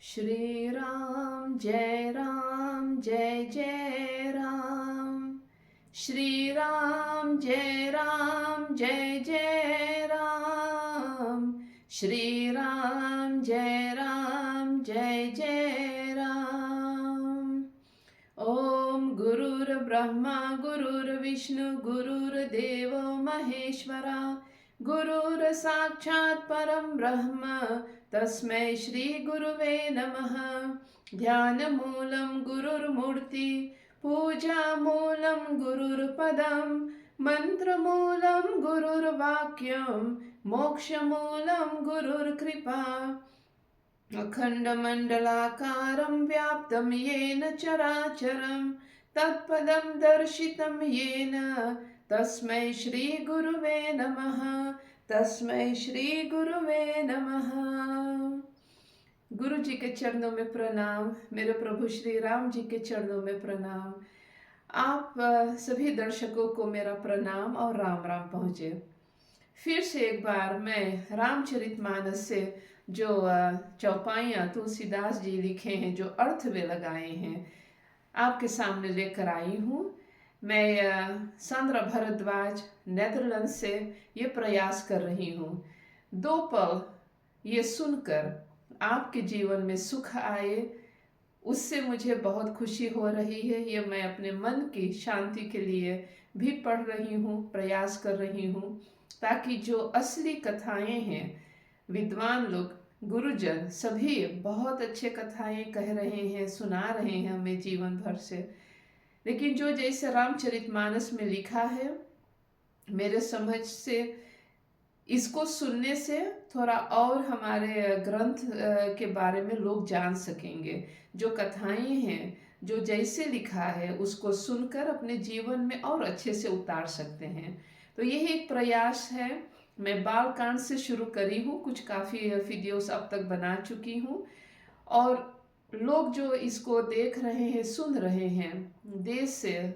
श्री राम जय राम जय जय राम। श्री राम जय राम जय जय राम। श्री राम जय राम जय जय राम। ओम गुरुर्ब्रह्मा गुरुर्विष्णु गुरुर्देवो महेश्वरा गुरुर साक्षात् परम ब्रह्म तस्मै श्री गुरुवे नमः। ध्यानमूलं गुरुर्मूर्ति पूजामूलं गुरुर्पदं मंत्रमूलं गुरुर्वाक्यं मोक्षमूलं गुरुर्कृपा। अखण्डमण्डलाकारं व्याप्तं येन चराचरं तत्पदं दर्शितं येन तस्मै श्री गुरुवे नमः। तस्मै श्री गुरुवे नमः। गुरु जी के चरणों में प्रणाम। मेरे प्रभु श्री राम जी के चरणों में प्रणाम। आप सभी दर्शकों को मेरा प्रणाम और राम राम पहुँचे। फिर से एक बार मैं रामचरितमानस से जो चौपाइयाँ तुलसीदास जी लिखे हैं, जो अर्थ वे लगाए हैं, आपके सामने लेकर आई हूँ। मैं सांद्रा भारद्वाज नेदरलैंड से ये प्रयास कर रही हूँ। दो पल ये सुनकर आपके जीवन में सुख आए, उससे मुझे बहुत खुशी हो रही है। ये मैं अपने मन की शांति के लिए भी पढ़ रही हूँ, प्रयास कर रही हूँ, ताकि जो असली कथाएं हैं, विद्वान लोग, गुरुजन सभी बहुत अच्छे कथाएं कह रहे हैं, सुना रहे हैं हमें जीवन भर से, लेकिन जो जैसे रामचरितमानस में लिखा है, मेरे समझ से इसको सुनने से थोड़ा और हमारे ग्रंथ के बारे में लोग जान सकेंगे। जो कथाएं हैं, जो जैसे लिखा है, उसको सुनकर अपने जीवन में और अच्छे से उतार सकते हैं। तो यही एक प्रयास है। मैं बाल कांड से शुरू करी हूँ, कुछ काफ़ी वीडियोस अब तक बना चुकी हूँ, और लोग जो इसको देख रहे हैं, सुन रहे हैं, देश से,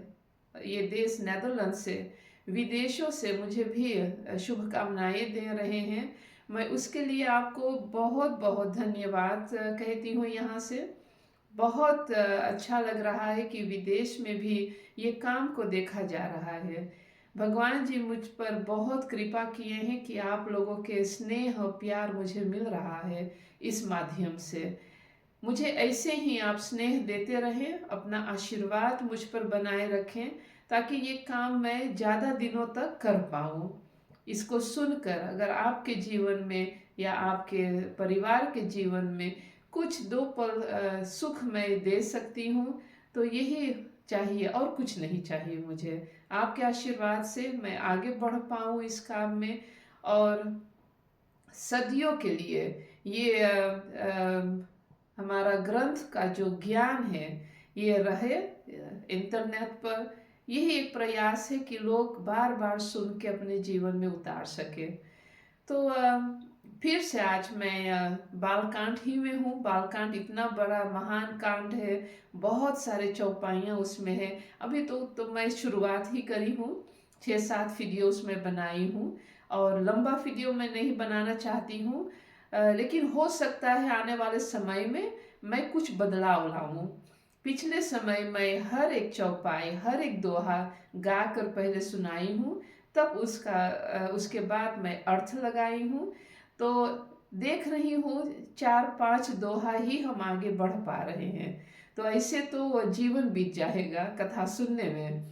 ये देश नेदरलैंड से, विदेशों से मुझे भी शुभकामनाएं दे रहे हैं। मैं उसके लिए आपको बहुत बहुत धन्यवाद कहती हूँ यहाँ से। बहुत अच्छा लग रहा है कि विदेश में भी ये काम को देखा जा रहा है। भगवान जी मुझ पर बहुत कृपा किए हैं कि आप लोगों के स्नेह और प्यार मुझे मिल रहा है इस माध्यम से। मुझे ऐसे ही आप स्नेह देते रहें, अपना आशीर्वाद मुझ पर बनाए रखें, ताकि ये काम मैं ज़्यादा दिनों तक कर पाऊँ। इसको सुनकर अगर आपके जीवन में या आपके परिवार के जीवन में कुछ दो पल सुख मैं दे सकती हूँ, तो यही चाहिए, और कुछ नहीं चाहिए मुझे। आपके आशीर्वाद से मैं आगे बढ़ पाऊँ इस काम में, और सदियों के लिए ये हमारा ग्रंथ का जो ज्ञान है ये रहे इंटरनेट पर। यही एक प्रयास है कि लोग बार बार सुन के अपने जीवन में उतार सके। तो फिर से आज मैं बालकांड ही में हूँ। बालकांड इतना बड़ा महान कांड है, बहुत सारे चौपाइयाँ उसमें है। अभी तो मैं शुरुआत ही करी हूँ, 6-7 वीडियोस में बनाई हूँ, और लंबा वीडियो मैं नहीं बनाना चाहती हूँ, लेकिन हो सकता है आने वाले समय में मैं कुछ बदलाव लाऊं। पिछले समय मैं हर एक चौपाई, हर एक दोहा गा कर पहले सुनाई हूँ, तब उसके बाद मैं अर्थ लगाई हूँ। तो देख रही हूँ 4-5 दोहा ही हम आगे बढ़ पा रहे हैं, तो ऐसे तो जीवन बीत जाएगा कथा सुनने में।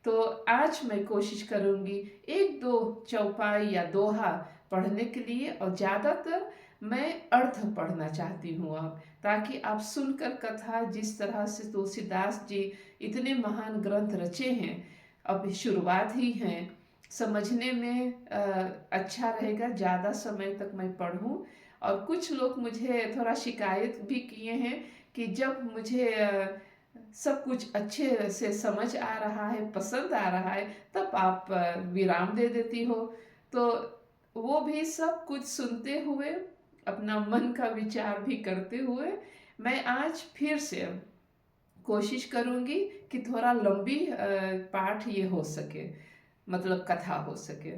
तो आज मैं कोशिश करूँगी 1-2 चौपाई या दोहा पढ़ने के लिए, और ज़्यादातर मैं अर्थ पढ़ना चाहती हूँ अब, ताकि आप सुनकर कथा, जिस तरह से तुलसीदास जी इतने महान ग्रंथ रचे हैं, अब शुरुआत ही हैं, समझने में अच्छा रहेगा। ज़्यादा समय तक मैं पढ़ूँ। और कुछ लोग मुझे थोड़ा शिकायत भी किए हैं कि जब मुझे सब कुछ अच्छे से समझ आ रहा है, पसंद आ रहा है, तब आप विराम दे देती हो। तो वो भी सब कुछ सुनते हुए, अपना मन का विचार भी करते हुए, मैं आज फिर से कोशिश करूँगी कि थोड़ा लंबी पाठ ये हो सके, मतलब कथा हो सके।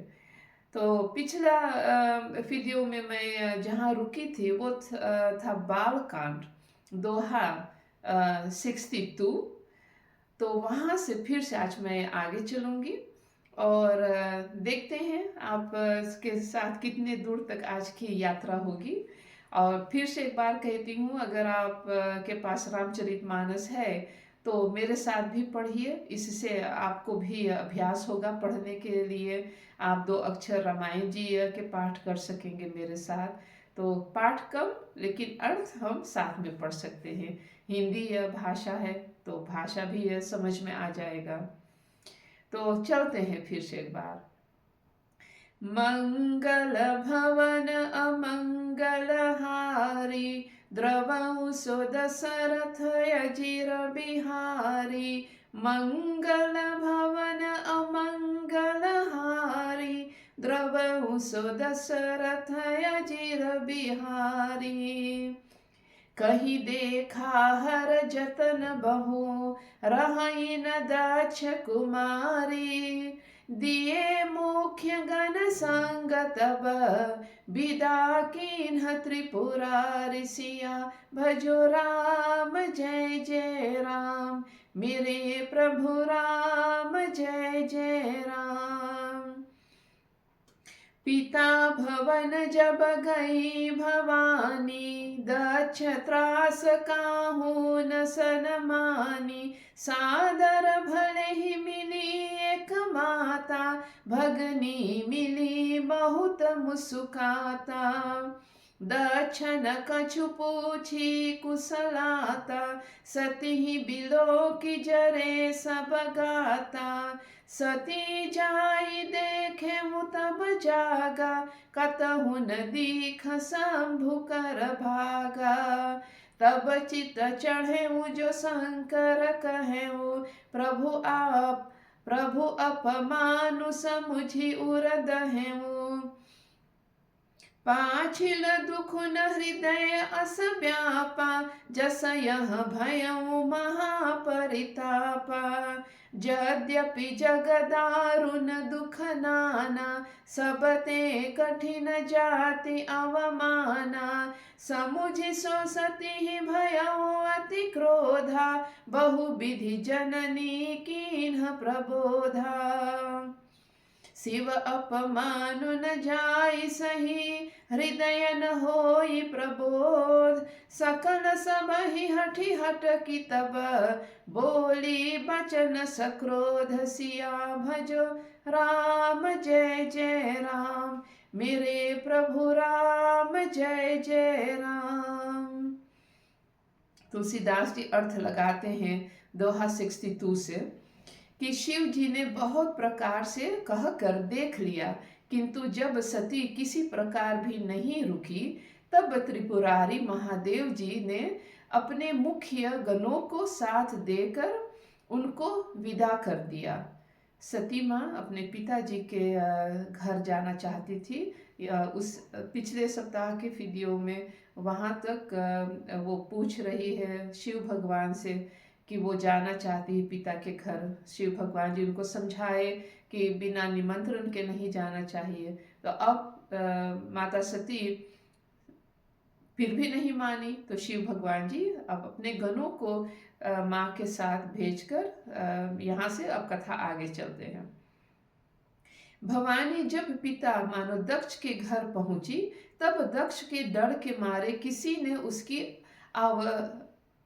तो पिछला वीडियो में मैं जहाँ रुकी थी वो था बाल कांड। दोहा 62। तो वहाँ से फिर से आज मैं आगे चलूँगी और देखते हैं आप इसके साथ कितने दूर तक आज की यात्रा होगी। और फिर से एक बार कहती हूँ, अगर आप के पास रामचरितमानस है तो मेरे साथ भी पढ़िए, इससे आपको भी अभ्यास होगा पढ़ने के लिए। आप 2 अक्षर रामायण जी के पाठ कर सकेंगे मेरे साथ। तो पाठ कम लेकिन अर्थ हम साथ में पढ़ सकते हैं। हिंदी भाषा है तो भाषा भी समझ में आ जाएगा। तो चलते हैं फिर से एक बार। मंगल भवन अमंगल हारी, द्रवहु सो दशरथ अजिर बिहारी। मंगल भवन अमंगल हारी, द्रवहु सो दशरथ अजिर बिहारी। कही देखा हर जतन बहु, रही न दक्ष कुमारी। दिए मुख्य गण संग तब, विदा कीन्ह त्रिपुरारि। सिया भजो राम जय जय राम, मेरे प्रभु राम जय जय राम। पिता भवन जब गई भवानी, दक्ष त्रास काहू न सनमानी। सादर भले ही मिली एक माता, भगनी मिली बहुत मुस्काता। दक्ष न कछु पूछी कुशलाता, सती ही बिलो की जरे सब गाता। सती जाई देखे तब जागा, कतहु न दीख शंभु कर भागा। तब चित चढ़े जो शंकर कहे, प्रभु अपमानु समुझी उर दहेऊ। पाछिल दुख न हृदय अस व्यापा, जस यह भयउ महापरितापा। यद्यपि जग दारुण दुख नाना, सब ते कठिन जाति अवमाना। समुझि सो सती भयउ अति क्रोधा, बहु विधि जननी कीन्ह प्रबोधा। शिव अपमानु न जाई सही, हृदय न होई प्रबोध। सकल सब ही हठी हट की तब, बोली बचन सक्रोध। सिया भजो राम जय जय राम, मेरे प्रभु राम जय जय राम। तुलसीदास जी अर्थ लगाते हैं दोहा 62 से कि शिव जी ने बहुत प्रकार से कहकर देख लिया, किंतु जब सती किसी प्रकार भी नहीं रुकी, तब त्रिपुरारी महादेव जी ने अपने मुख्य गणों को साथ देकर उनको विदा कर दिया। सती माँ अपने पिताजी के घर जाना चाहती थी। उस पिछले सप्ताह के वीडियो में वहाँ तक वो पूछ रही है शिव भगवान से कि वो जाना चाहती है पिता के घर। शिव भगवान जी उनको समझाए कि बिना निमंत्रण के नहीं जाना चाहिए। तो अब माता सती फिर भी नहीं मानी, तो शिव भगवान जी अब अपने गणों को माँ के साथ भेजकर यहाँ से अब कथा आगे चलते हैं। भवानी जब पिता मानो दक्ष के घर पहुंची, तब दक्ष के डर के मारे किसी ने उसकी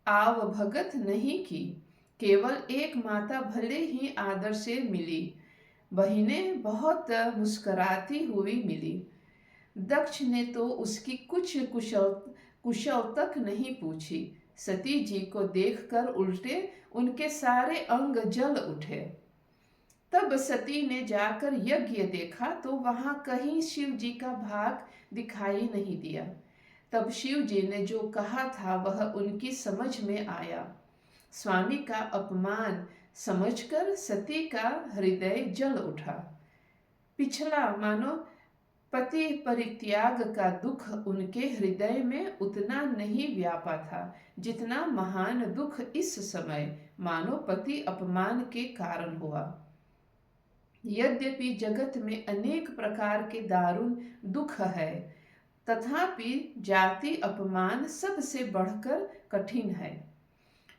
आवभगत नहीं की। केवल एक माता भले ही आदर से मिली, बहिनें बहुत मुस्कुराती हुई मिली। दक्ष ने तो उसकी कुछ कुशल तक नहीं पूछी। सती जी को देखकर उल्टे उनके सारे अंग जल उठे। तब सती ने जाकर यज्ञ देखा तो वहां कहीं शिव जी का भाग दिखाई नहीं दिया। तब शिव जी ने जो कहा था वह उनकी समझ में आया। स्वामी का अपमान समझकर सती का हृदय जल उठा। पिछला मानो पति परित्याग का दुख उनके हृदय में उतना नहीं व्यापा था जितना महान दुख इस समय मानो पति अपमान के कारण हुआ। यद्यपि जगत में अनेक प्रकार के दारुण दुख है, तथापि जाति अपमान सबसे बढ़कर कठिन है।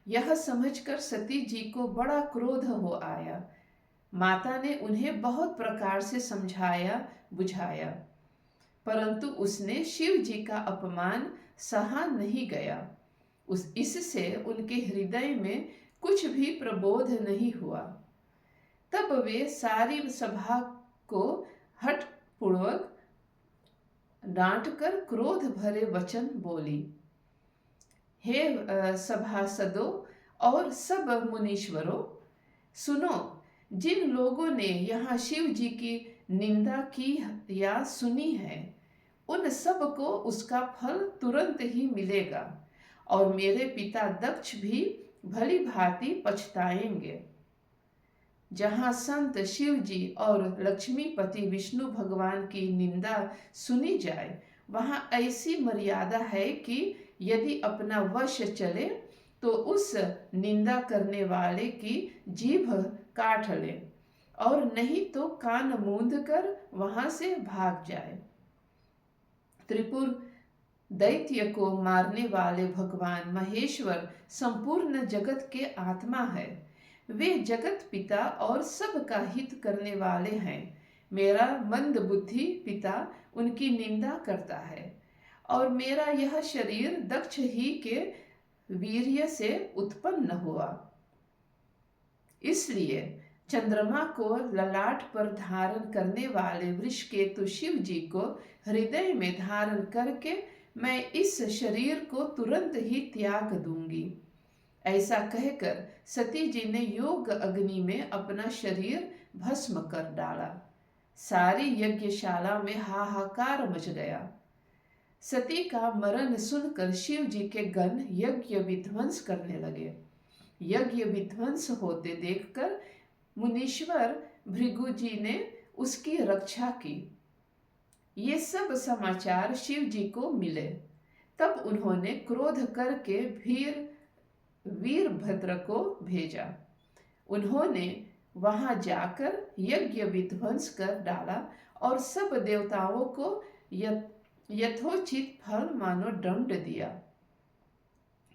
यह समझकर सती जी को बड़ा क्रोध हो आया। माता ने उन्हें बहुत प्रकार से समझाया बुझाया, परंतु उसने शिव जी का अपमान सहा नहीं गया। इससे उनके हृदय में कुछ भी प्रबोध नहीं हुआ। तब वे सारी सभा को हठपूर्वक डांटकर क्रोध भरे वचन बोली। हे सभासदों और सब मुनीश्वरों, सुनो, जिन लोगों ने यहाँ शिव जी की निंदा की या सुनी है, उन सब को उसका फल तुरंत ही मिलेगा और मेरे पिता दक्ष भी भली भांति पछताएंगे। जहाँ संत शिव जी और लक्ष्मीपति विष्णु भगवान की निंदा सुनी जाए, वहाँ ऐसी मर्यादा है कि यदि अपना वश चले तो उस निंदा करने वाले की जीभ काट ले, और नहीं तो कान मूंद कर वहां से भाग जाए। त्रिपुर दैत्य को मारने वाले भगवान महेश्वर संपूर्ण जगत के आत्मा है। वे जगत पिता और सबका हित करने वाले हैं। मेरा मंद बुद्धि पिता उनकी निंदा करता है, और मेरा यह शरीर दक्ष ही के वीर्य से उत्पन्न हुआ। इसलिए चंद्रमा को ललाट पर धारण करने वाले वृषकेतु शिव जी को हृदय में धारण करके मैं इस शरीर को तुरंत ही त्याग दूंगी। ऐसा कहकर सती जी ने योग अग्नि में अपना शरीर भस्म कर डाला। सारी यज्ञशाला में हाहाकार मच गया। सती का मरण सुनकर शिव जी के गण यज्ञ विध्वंस करने लगे। यज्ञ विध्वंस होते देखकर मुनीश्वर भृगु जी ने उसकी रक्षा की। ये सब समाचार शिव जी को मिले। तब उन्होंने क्रोध करके वीरभद्र को भेजा। उन्होंने वहां जाकर यज्ञ विध्वंस कर डाला और सब देवताओं को यथोचित फल मानो दंड दिया।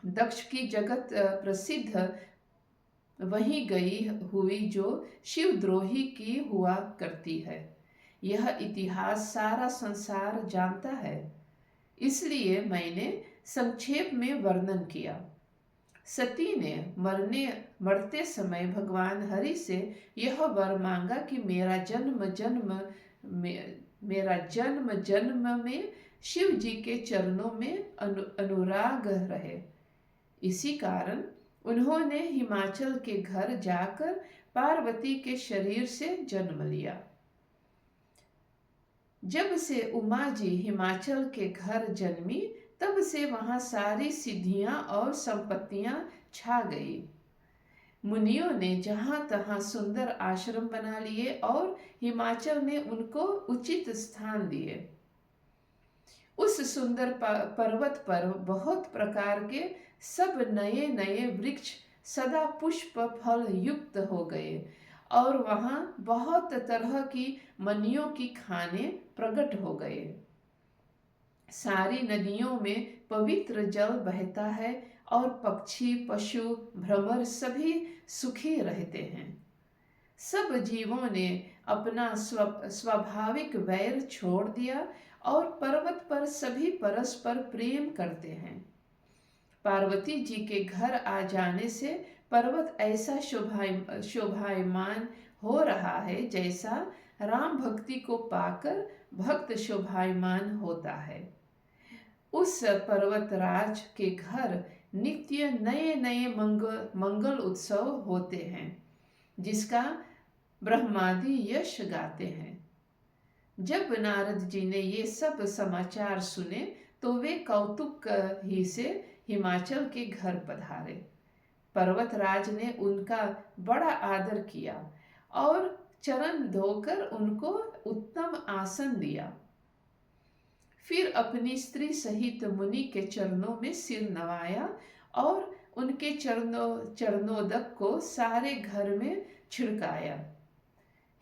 दक्ष की जगत प्रसिद्ध वही गई हुई जो शिवद्रोही की हुआ करती है। यह इतिहास सारा संसार जानता है, इसलिए मैंने संक्षेप में वर्णन किया। सती ने मरते समय भगवान हरि से यह वर मांगा कि मेरा जन्म जन्म में शिव जी के चरणों में अनुराग रहे। इसी कारण उन्होंने हिमाचल के घर जाकर पार्वती के शरीर से जन्म लिया। जब से उमा जी हिमाचल के घर जन्मी, तब से वहां सारी सिद्धियां और संपत्तियां छा गई। मुनियों ने जहां तहां सुंदर आश्रम बना लिए और हिमाचल ने उनको उचित स्थान दिए। उस सुंदर पर्वत पर बहुत प्रकार के सब नए नए वृक्ष सदा पुष्प फल युक्त हो गए, और वहां बहुत तरह की मनियों की खाने प्रकट हो गए। सारी नदियों में पवित्र जल बहता है और पक्षी पशु भ्रमर सभी सुखी रहते हैं। सब जीवों ने अपना स्वाभाविक वैर छोड़ दिया और पर्वत पर सभी परस्पर प्रेम करते हैं। पार्वती जी के घर आ जाने से पर्वत ऐसा शोभायमान हो रहा है जैसा राम भक्ति को पाकर भक्त शोभायमान होता है। उस पर्वतराज के घर नित्य नए नए मंगल उत्सव होते हैं, जिसका ब्रह्मादि यश गाते हैं। जब नारद जी ने ये सब समाचार सुने तो वे कौतुक ही से हिमाचल के घर पधारे। पर्वतराज ने उनका बड़ा आदर किया और चरण धोकर उनको उत्तम आसन दिया। फिर अपनी स्त्री सहित मुनि के चरणों में सिर नवाया और उनके चरणोदक को सारे घर में छिड़काया।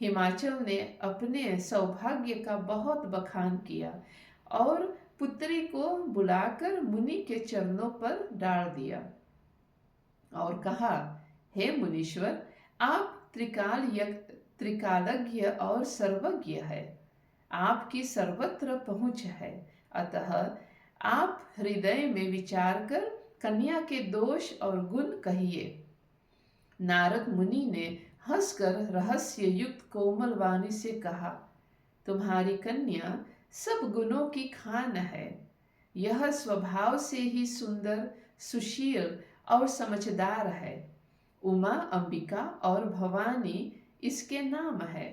हिमाचल ने अपने सौभाग्य का बहुत बखान किया और पुत्री को बुलाकर मुनि के चरणों पर डाल दिया और कहा, हे मुनीश्वर, आप त्रिकालज्ञ और सर्वज्ञ है, आपकी सर्वत्र पहुंच है, अतः आप हृदय में विचार कर कन्या के दोष और गुण कहिए। नारद मुनि ने हंसकर रहस्य युक्त कोमल वाणी से कहा, तुम्हारी कन्या सब गुणों की खान है, यह स्वभाव से ही सुंदर, सुशील और समझदार है। उमा, अंबिका और भवानी इसके नाम है।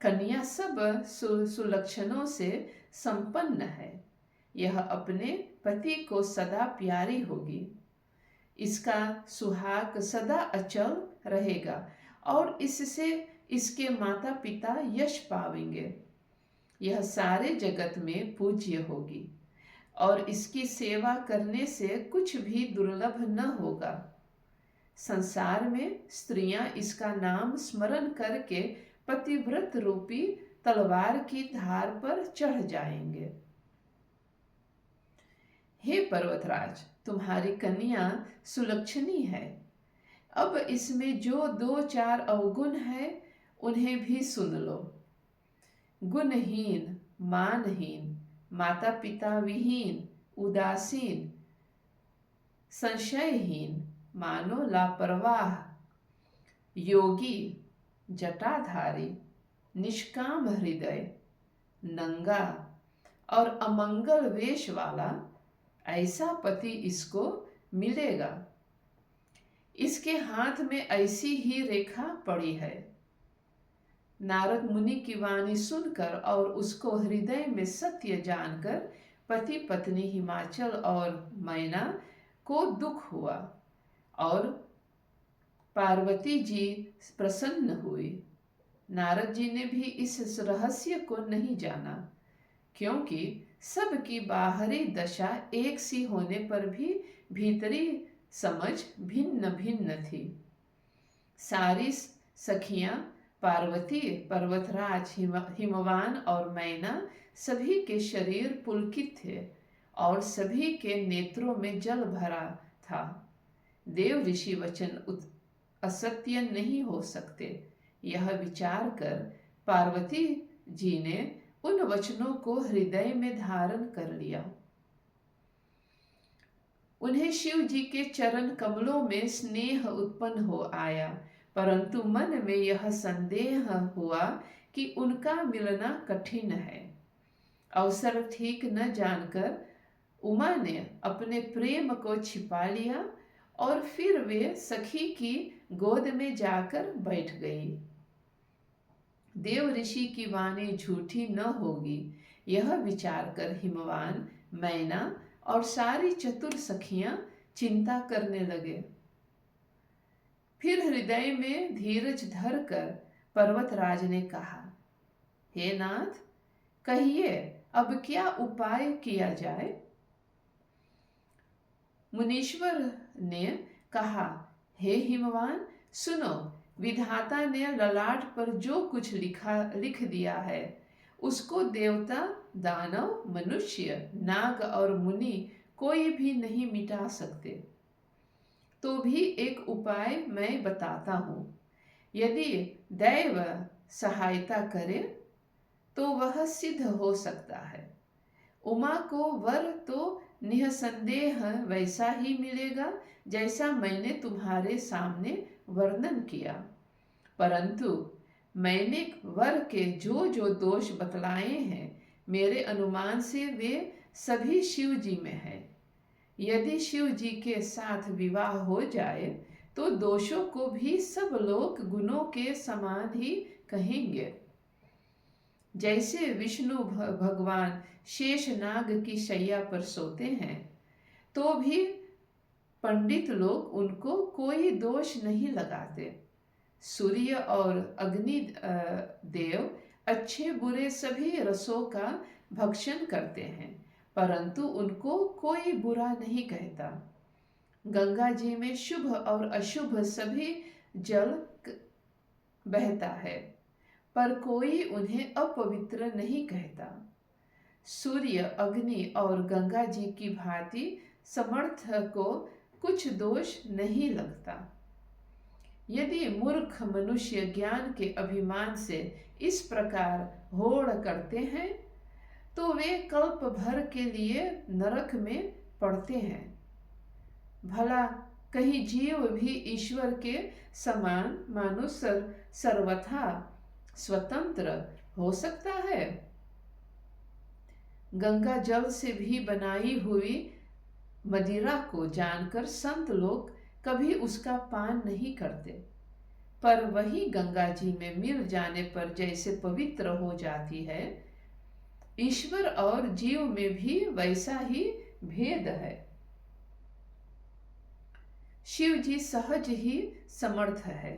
कन्या सब सुलक्षणों से संपन्न है, यह अपने पति को सदा प्यारी होगी, इसका सुहाग सदा अचल रहेगा और इससे इसके माता पिता यश पावेंगे। यह सारे जगत में पूज्य होगी और इसकी सेवा करने से कुछ भी दुर्लभ न होगा। संसार में स्त्रियां इसका नाम स्मरण करके पतिव्रत रूपी तलवार की धार पर चढ़ जाएंगे। हे पर्वतराज, तुम्हारी कन्या सुलक्षणी है। अब इसमें जो 2-4 अवगुण है उन्हें भी सुन लो। गुणहीन, मानहीन, माता पिता विहीन, उदासीन, संशयहीन, मानो लापरवाह, योगी, जटाधारी, निष्काम हृदय, नंगा और अमंगल वेश वाला, ऐसा पति इसको मिलेगा। इसके हाथ में ऐसी ही रेखा पड़ी है। नारद मुनि की वाणी सुनकर और उसको हृदय में सत्य जानकर पति पत्नी हिमाचल और मैना को दुख हुआ और पार्वती जी प्रसन्न हुई। नारद जी ने भी इस रहस्य को नहीं जाना, क्योंकि सबकी बाहरी दशा एक सी होने पर भी भीतरी समझ भिन्न भिन्न थी। सारी सखियां पार्वती, पर्वतराज, हिमवान और मैना सभी के शरीर पुलकित थे और सभी के नेत्रों में जल भरा था। देव ऋषि वचन असत्य नहीं हो सकते, यह विचार कर पार्वती जी ने उन वचनों को हृदय में धारण कर लिया। उन्हें शिव जी के चरण कमलों में स्नेह उत्पन्न हो आया, परंतु मन में यह संदेह हुआ कि उनका मिलना कठिन है। अवसर ठीक न जानकर उमा ने अपने प्रेम को छिपा लिया और फिर वे सखी की गोद में जाकर बैठ गई। देव ऋषि की वाणी झूठी न होगी, यह विचार कर हिमवान, मैना और सारी चतुर सखियां चिंता करने लगे। फिर हृदय में धीरज धरकर पर्वतराज ने कहा, हे नाथ, कहिए अब क्या उपाय किया जाए। मुनीश्वर ने कहा, हे हिमवान, सुनो, विधाता ने ललाट पर जो कुछ लिख दिया है उसको देवता, दानव, मनुष्य, नाग और मुनि कोई भी नहीं मिटा सकते। तो भी एक उपाय मैं बताता हूँ। यदि दैव सहायता करे तो वह सिद्ध हो सकता है। उमा को वर तो निसंदेह वैसा ही मिलेगा जैसा मैंने तुम्हारे सामने वर्णन किया, परंतु मैंने वर के जो जो दोष बतलाए हैं, मेरे अनुमान से वे सभी शिव जी में हैं। यदि शिव जी के साथ विवाह हो जाए तो दोषों को भी सब लोग गुणों के समान ही कहेंगे। जैसे विष्णु भगवान शेषनाग की शैया पर सोते हैं, तो भी पंडित लोग उनको कोई दोष नहीं लगाते। सूर्य और अग्नि देव अच्छे बुरे सभी रसों का भक्षण करते हैं, परंतु उनको कोई बुरा नहीं कहता। गंगा जी में शुभ और अशुभ सभी जल बहता है, पर कोई उन्हें अपवित्र नहीं कहता। सूर्य, अग्नि और गंगा जी की भांति समर्थ को कुछ दोष नहीं लगता। यदि मूर्ख मनुष्य ज्ञान के अभिमान से इस प्रकार होड़ करते हैं तो वे कल्प भर के लिए नरक में पड़ते हैं। भला कहीं जीव भी ईश्वर के समान मानो सर्वथा स्वतंत्र हो सकता है? गंगा जल से भी बनाई हुई मदिरा को जानकर संत लोग कभी उसका पान नहीं करते, पर वही गंगा जी में मिल जाने पर जैसे पवित्र हो जाती है, ईश्वर और जीव में भी वैसा ही भेद है। शिव जी सहज ही समर्थ है,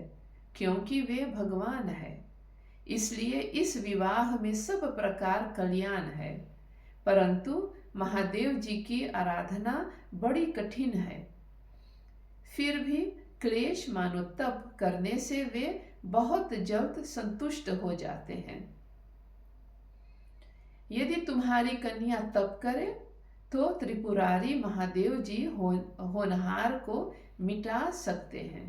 क्योंकि वे भगवान है। इसलिए इस विवाह में सब प्रकार कल्याण है, परंतु महादेव जी की आराधना बड़ी कठिन है। फिर भी क्लेश मानो तप करने से वे बहुत जल्द संतुष्ट हो जाते हैं। यदि तुम्हारी कन्या तप करे तो त्रिपुरारी महादेव जी होनहार को मिटा सकते हैं।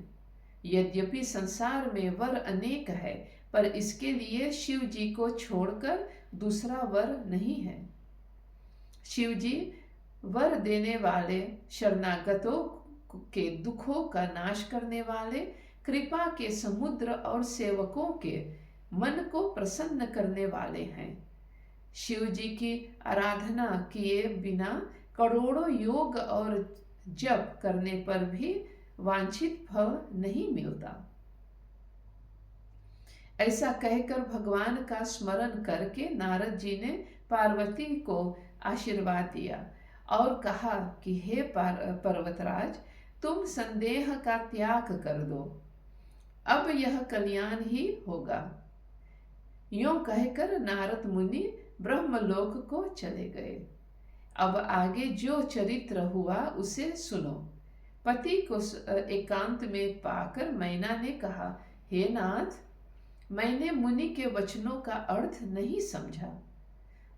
यद्यपि संसार में वर अनेक है, पर इसके लिए शिव जी को छोड़कर दूसरा वर नहीं है। शिव जी वर देने वाले, शरणागतों के दुखों का नाश करने वाले, कृपा के समुद्र और सेवकों के मन को प्रसन्न करने वाले हैं। शिव जी की आराधना किए बिना करोड़ों योग और जप करने पर भी वांछित फल नहीं मिलता। ऐसा कहकर भगवान का स्मरण करके नारद जी ने पार्वती को आशीर्वाद दिया और कहा कि हे पर्वतराज, तुम संदेह का त्याग कर दो, अब यह कल्याण ही होगा। यूं कहकर नारद मुनि ब्रह्मलोक को चले गए। अब आगे जो चरित्र हुआ उसे सुनो। पति को एकांत में पाकर मैना ने कहा, हे नाथ, मैंने मुनि के वचनों का अर्थ नहीं समझा।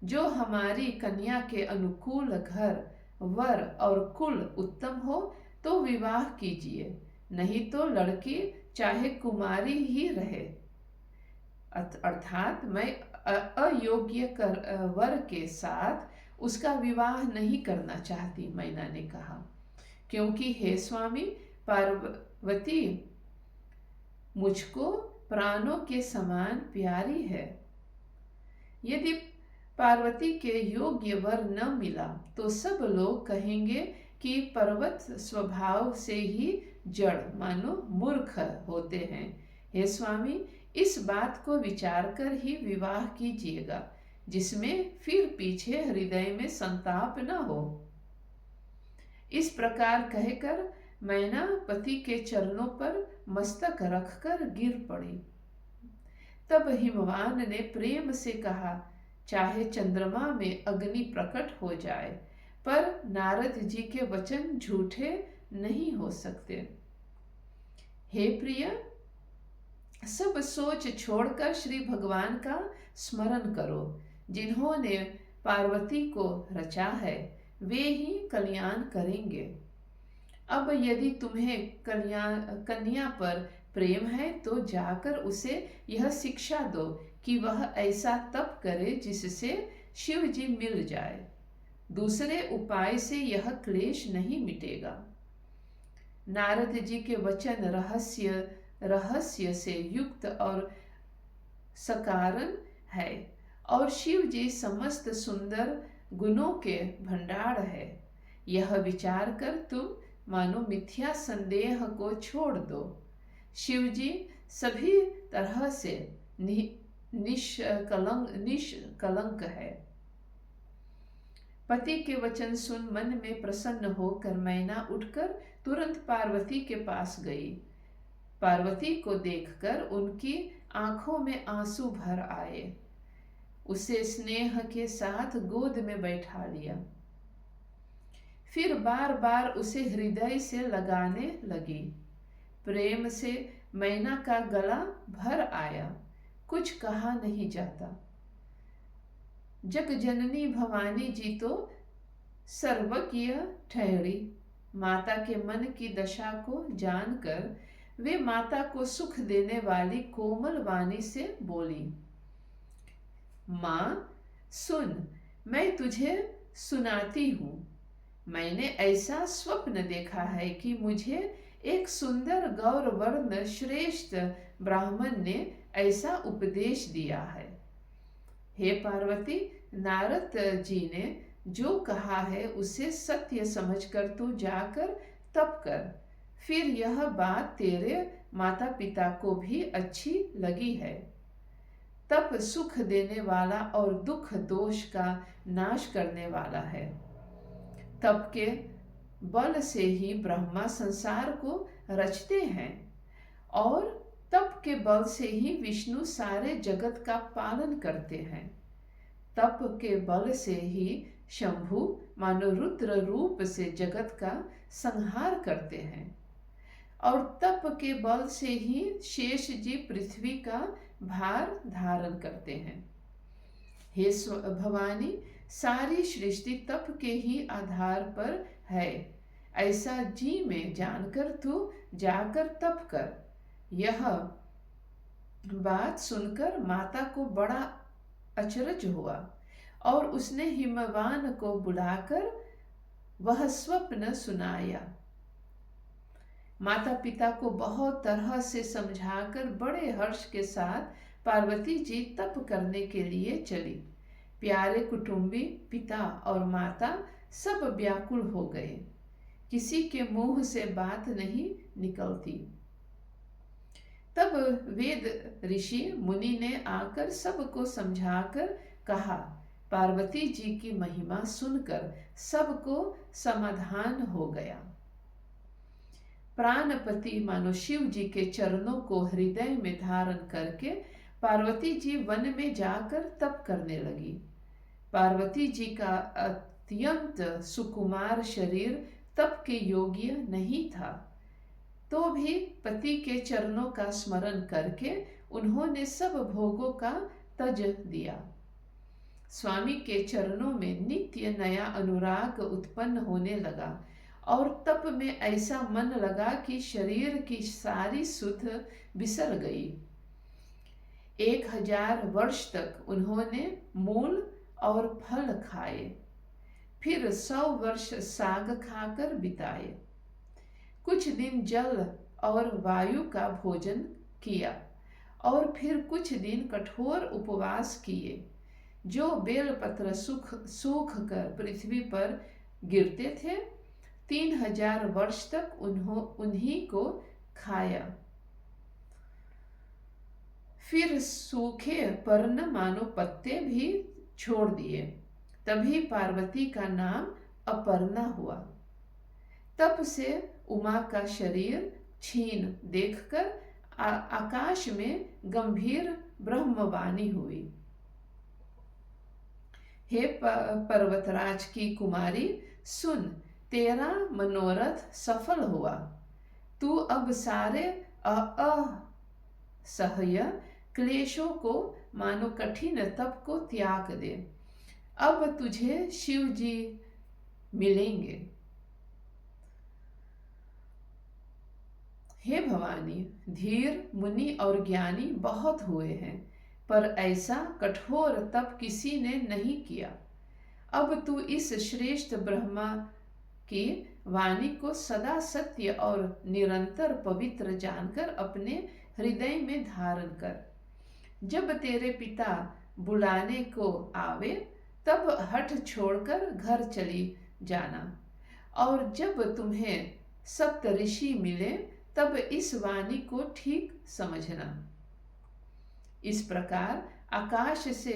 जो हमारी कन्या के अनुकूल घर, वर और कुल उत्तम हो तो विवाह कीजिए, नहीं तो लड़की चाहे कुमारी ही रहे। अर्थात मैं अयोग्य वर के साथ उसका विवाह नहीं करना चाहती, मैना ने कहा, क्योंकि हे स्वामी, पार्वती मुझको प्राणों के समान प्यारी है। यदि पार्वती के योग्य वर न मिला तो सब लोग कहेंगे कि पर्वत स्वभाव से ही जड़ मानो मूर्ख होते हैं। हे स्वामी, इस बात को विचार कर ही विवाह कीजिएगा, जिसमें फिर पीछे हृदय में संताप न हो। इस प्रकार कहकर मैना पति के चरणों पर मस्तक रखकर गिर पड़ी। तब हिमवान ने प्रेम से कहा, चाहे चंद्रमा में अग्नि प्रकट हो जाए, पर नारद जी के वचन झूठे नहीं हो सकते। हे प्रिय, सब सोच छोड़कर श्री भगवान का स्मरण करो। जिन्होंने पार्वती को रचा है वे ही कल्याण करेंगे। अब यदि तुम्हें कन्या पर प्रेम है तो जाकर उसे यह शिक्षा दो कि वह ऐसा तप करे जिससे शिव जी मिल जाए। दूसरे उपाय से यह क्लेश नहीं मिटेगा। नारद जी के वचन रहस्य से युक्त और सकारण है, और शिव जी समस्त सुंदर गुणों के भंडार है। यह विचार कर तुम मानो मिथ्या संदेह को छोड़ दो। शिव जी सभी तरह से निष्कलंक है। पति के वचन सुन मन में प्रसन्न होकर मैना उठकर तुरंत पार्वती के पास गई। पार्वती को देखकर उनकी आंखों में आंसू भर आए। उसे स्नेह के साथ गोद में बैठा लिया। फिर बार बार उसे हृदय से लगाने लगी। प्रेम से मैना का गला भर आया। कुछ कहा नहीं जाता। जग जननी भवानी जी तो सर्वज्ञ ठहरी। माता के मन की दशा को जानकर वे माता को सुख देने वाली कोमल वाणी से बोली, माँ सुन, मैं तुझे सुनाती हूँ। मैंने ऐसा स्वप्न देखा है कि मुझे एक सुंदर गौरवर्ण श्रेष्ठ ब्राह्मण ने ऐसा उपदेश दिया है। हे पार्वती, नारद जी ने जो कहा है उसे सत्य समझकर तू जाकर तप कर। फिर यह बात तेरे माता पिता को भी अच्छी लगी है। तप सुख देने वाला और दुख दोष का नाश करने वाला है। तप के बल से ही ब्रह्मा संसार को रचते हैं और तप के बल से ही विष्णु सारे जगत का पालन करते हैं। तप के बल से ही शंभु मानो रुद्र रूप से जगत का संहार करते हैं और तप के बल से ही शेष जी पृथ्वी का भार धारण करते हैं। हे भवानी, सारी सृष्टि तप के ही आधार पर है, ऐसा जी में जानकर तू जाकर तप कर। यह बात सुनकर माता को बड़ा अचरज हुआ और उसने हिमवान को बुलाकर वह स्वप्न सुनाया। माता पिता को बहुत तरह से समझाकर बड़े हर्ष के साथ पार्वती जी तप करने के लिए चली। प्यारे कुटुंबी पिता और माता सब व्याकुल हो गए। किसी के मुंह से बात नहीं निकलती। तब वेद ऋषि मुनि ने आकर सबको समझाकर कहा। पार्वती जी की महिमा सुनकर सबको समाधान हो गया। प्राणपति मानो शिव जी के चरणों को हृदय में धारण करके पार्वती जी वन में जाकर तप करने लगी। पार्वती जी का अत्यंत सुकुमार शरीर तप के योग्य नहीं था, तो भी पति के चरणों का स्मरण करके उन्होंने सब भोगों का तज दिया। स्वामी के चरणों में नित्य नया अनुराग उत्पन्न होने लगा और तप में ऐसा मन लगा कि शरीर की सारी सुध बिसर गई। 1000 वर्ष तक उन्होंने मूल और फल खाए, फिर 100 वर्ष साग खाकर बिताए। कुछ दिन जल और वायु का भोजन किया और फिर कुछ दिन कठोर उपवास किए। जो बेलपत्र सूख कर पृथ्वी पर गिरते थे, 3000 वर्ष तक उन्हीं को खाया। फिर सूखे पर्ण मानो पत्ते भी छोड़ दिए। तभी पार्वती का नाम अपर्णा हुआ। तप से उमा का शरीर छीन देखकर आकाश में गंभीर ब्रह्मवाणी हुई। हे पर्वतराज की कुमारी, सुन, तेरा मनोरथ सफल हुआ। तू अब सारे असह्य क्लेशों को मानो कठिन तप को त्याग दे। अब तुझे शिव जी मिलेंगे। हे भवानी, धीर मुनि और ज्ञानी बहुत हुए हैं, पर ऐसा कठोर तप किसी ने नहीं किया। अब तू इस श्रेष्ठ ब्रह्मा की वाणी को सदा सत्य और निरंतर पवित्र जानकर अपने हृदय में धारण कर। जब तेरे पिता बुलाने को आवे तब हठ छोड़कर घर चली जाना, और जब तुम्हें सप्त ऋषि मिले तब इस वाणी को ठीक समझना। इस प्रकार आकाश से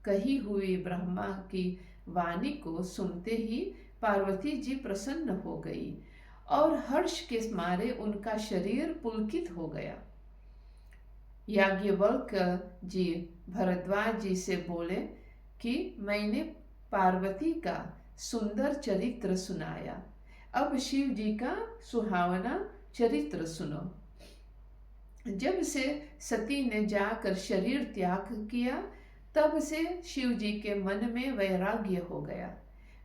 कही हुई ब्रह्मा की वाणी को सुनते ही पार्वती जी प्रसन्न हो गई और हर्ष के मारे उनका शरीर पुलकित हो गया। याज्ञवल्क जी भरद्वाज जी से बोले कि मैंने पार्वती का सुंदर चरित्र सुनाया, अब शिव जी का सुहावना चरित्र सुनो। जब से सती ने जाकर शरीर त्याग किया तब से शिव जी के मन में वैराग्य हो गया।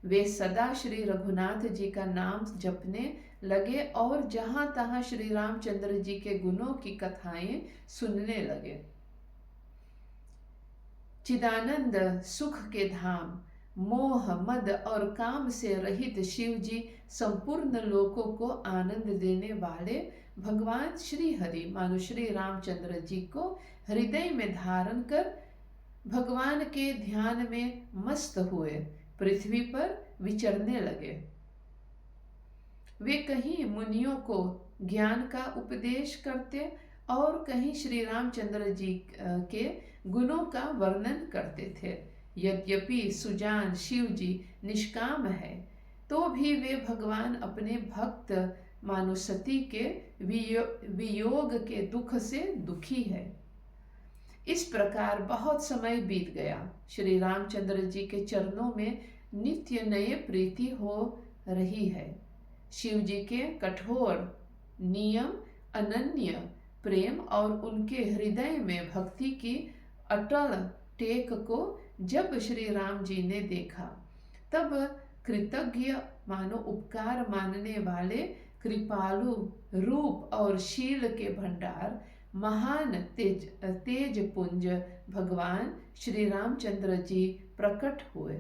वे सदा श्री रघुनाथ जी का नाम जपने लगे और जहां तहां श्री रामचंद्र जी के गुणों की कथाएं सुनने लगे। चिदानंद सुख के धाम, मोह मद और काम से रहित शिव जी संपूर्ण लोकों को आनंद देने वाले भगवान श्री हरि मानो श्री रामचंद्र जी को हृदय में धारण कर भगवान के ध्यान में मस्त हुए पृथ्वी पर विचरने लगे। वे कहीं मुनियों को ज्ञान का उपदेश करते और कहीं श्री रामचंद्र जी के गुणों का वर्णन करते थे। यद्यपि सुजान शिव जी निष्काम है, तो भी वे भगवान अपने भक्त मानुसती के वियोग के दुख से दुखी है। इस प्रकार बहुत समय बीत गया। श्री रामचंद्र जी के चरणों में नित्य नए प्रीति हो रही है। शिव जी के कठोर नियम, अनन्य प्रेम और उनके हृदय में भक्ति की अटल टेक को जब श्री राम जी ने देखा, तब कृतज्ञ मानो उपकार मानने वाले कृपालु रूप और शील के भंडार महान तेज पुंज भगवान श्री रामचंद्र जी प्रकट हुए।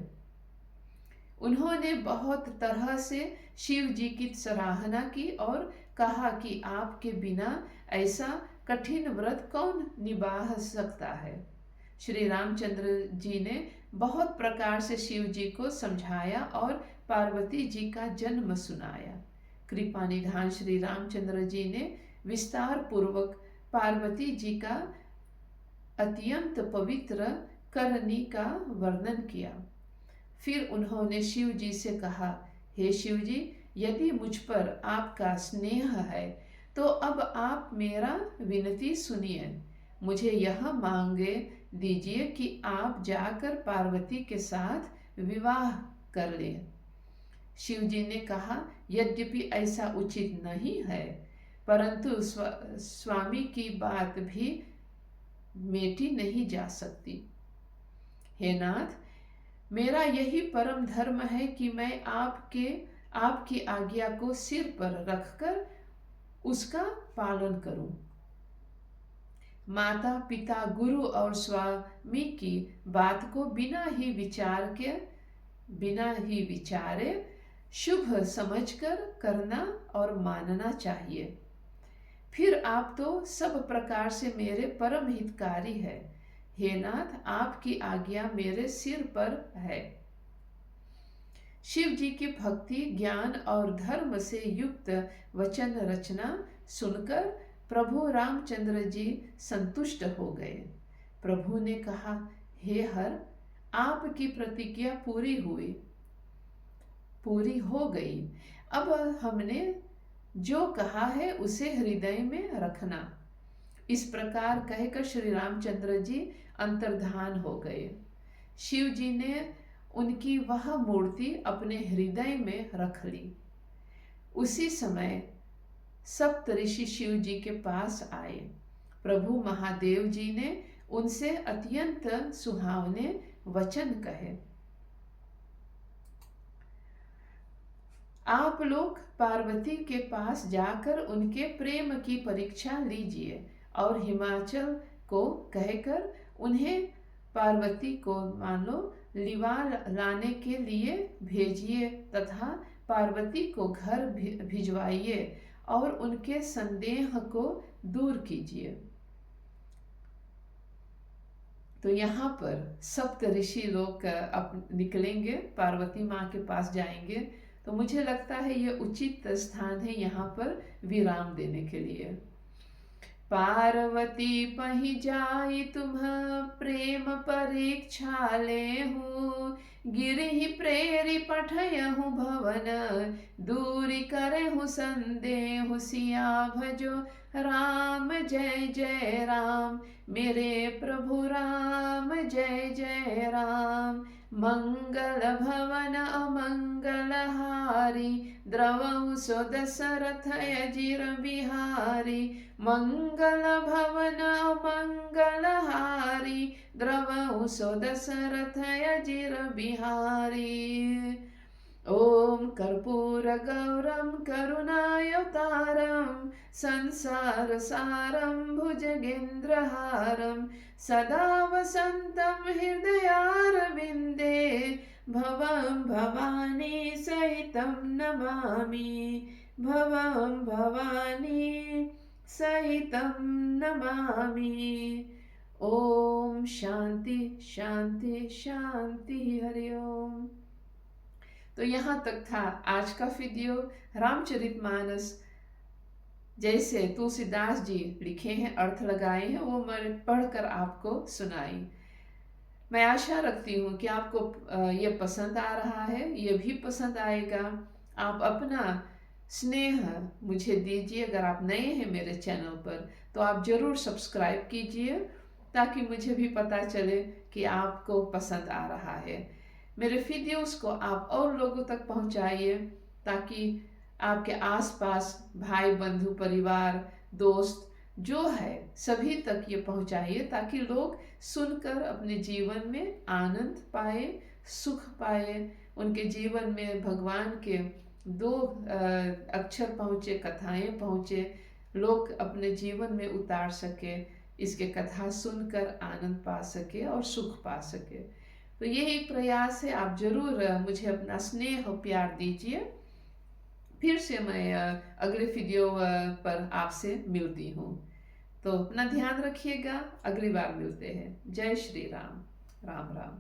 उन्होंने बहुत तरह से शिव जी की सराहना की और कहा कि आपके बिना ऐसा कठिन व्रत कौन निभा सकता है। श्री रामचंद्र जी ने बहुत प्रकार से शिव जी को समझाया और पार्वती जी का जन्म सुनाया। कृपा निधान श्री रामचंद्र जी ने विस्तार पूर्वक पार्वती जी का अत्यंत पवित्र करनी का वर्णन किया। फिर उन्होंने शिव जी से कहा, हे शिव जी, यदि मुझ पर आपका स्नेह है तो अब आप मेरा विनती सुनिए। मुझे यह मांगे दीजिए कि आप जाकर पार्वती के साथ विवाह कर लें। शिव जी ने कहा, यद्यपि ऐसा उचित नहीं है, परंतु स्वामी की बात भी मेटी नहीं जा सकती। हे नाथ, मेरा यही परम धर्म है कि मैं आपकी आज्ञा को सिर पर रखकर उसका पालन करूं। माता पिता गुरु और स्वामी की बात को बिना ही विचारे शुभ समझकर करना और मानना चाहिए। फिर आप तो सब प्रकार से मेरे परम हितकारी है। हे नाथ, आपकी आज्ञा मेरे सिर पर है। शिव जी की भक्ति, ज्ञान और धर्म से युक्त वचन रचना सुनकर प्रभु रामचंद्र जी संतुष्ट हो गए। प्रभु ने कहा, हे हर, आपकी प्रतिज्ञा पूरी हो गई। अब हमने जो कहा है उसे हृदय में रखना। इस प्रकार कहकर श्री रामचंद्र जी अंतर्धान हो गए। शिव जी ने उनकी वह मूर्ति अपने हृदय में रख ली। उसी समय सप्त ऋषि शिव जी के पास आए। प्रभु महादेव जी ने उनसे अत्यंत सुहावने वचन कहे। आप लोग पार्वती के पास जाकर उनके प्रेम की परीक्षा लीजिए और हिमाचल को कहकर उन्हें पार्वती को मानो लिवा लाने के लिए भेजिए तथा पार्वती को घर भिजवाइए और उनके संदेह को दूर कीजिए। तो यहाँ पर सप्त ऋषि लोग निकलेंगे, पार्वती माँ के पास जाएंगे। तो मुझे लगता है ये उचित स्थान है यहाँ पर विराम देने के लिए। पार्वती पहि जाई तुम्ह प्रेम परीक्षा लेहूँ, गिरहि प्रेरि पठयहु भवन, दूरी करहु संदेहु, सिया भजो राम जय जय राम, मेरे प्रभु राम जय जय राम, मंगल भवन अमंगलहारी द्रवहुसो दशरथ अजिर बिहारी मंगल भवन अमंगलहारी द्रवहुसो दशरथ अजिर बिहारी ॐ कर्पूरगौरं करुणावतारं संसारसारं भुजगेन्द्रहारं सदा वसन्तं हृदयारविन्दे भवं भवानी सहितं नमामि भवं भवानी सहितं नमामि। ॐ शांति शांति शांति। हरि ओम। तो यहाँ तक था आज का वीडियो। रामचरितमानस जैसे तुलसीदास जी लिखे हैं, अर्थ लगाए हैं, वो मैंने पढ़कर आपको सुनाई। मैं आशा रखती हूँ कि आपको ये पसंद आ रहा है, ये भी पसंद आएगा। आप अपना स्नेह मुझे दीजिए। अगर आप नए हैं मेरे चैनल पर तो आप ज़रूर सब्सक्राइब कीजिए, ताकि मुझे भी पता चले कि आपको पसंद आ रहा है। मेरे वीडियोस को आप और लोगों तक पहुंचाइए, ताकि आपके आसपास भाई बंधु परिवार दोस्त जो है सभी तक ये पहुंचाइए, ताकि लोग सुनकर अपने जीवन में आनंद पाए, सुख पाए, उनके जीवन में भगवान के दो अक्षर पहुँचे, कथाएं पहुँचे, लोग अपने जीवन में उतार सके, इसके कथा सुनकर आनंद पा सके और सुख पा सके। तो ये एक प्रयास है। आप जरूर मुझे अपना स्नेह और प्यार दीजिए। फिर से मैं अगले वीडियो पर आपसे मिलती हूँ। तो अपना ध्यान रखिएगा। अगली बार मिलते हैं। जय श्री राम। राम राम।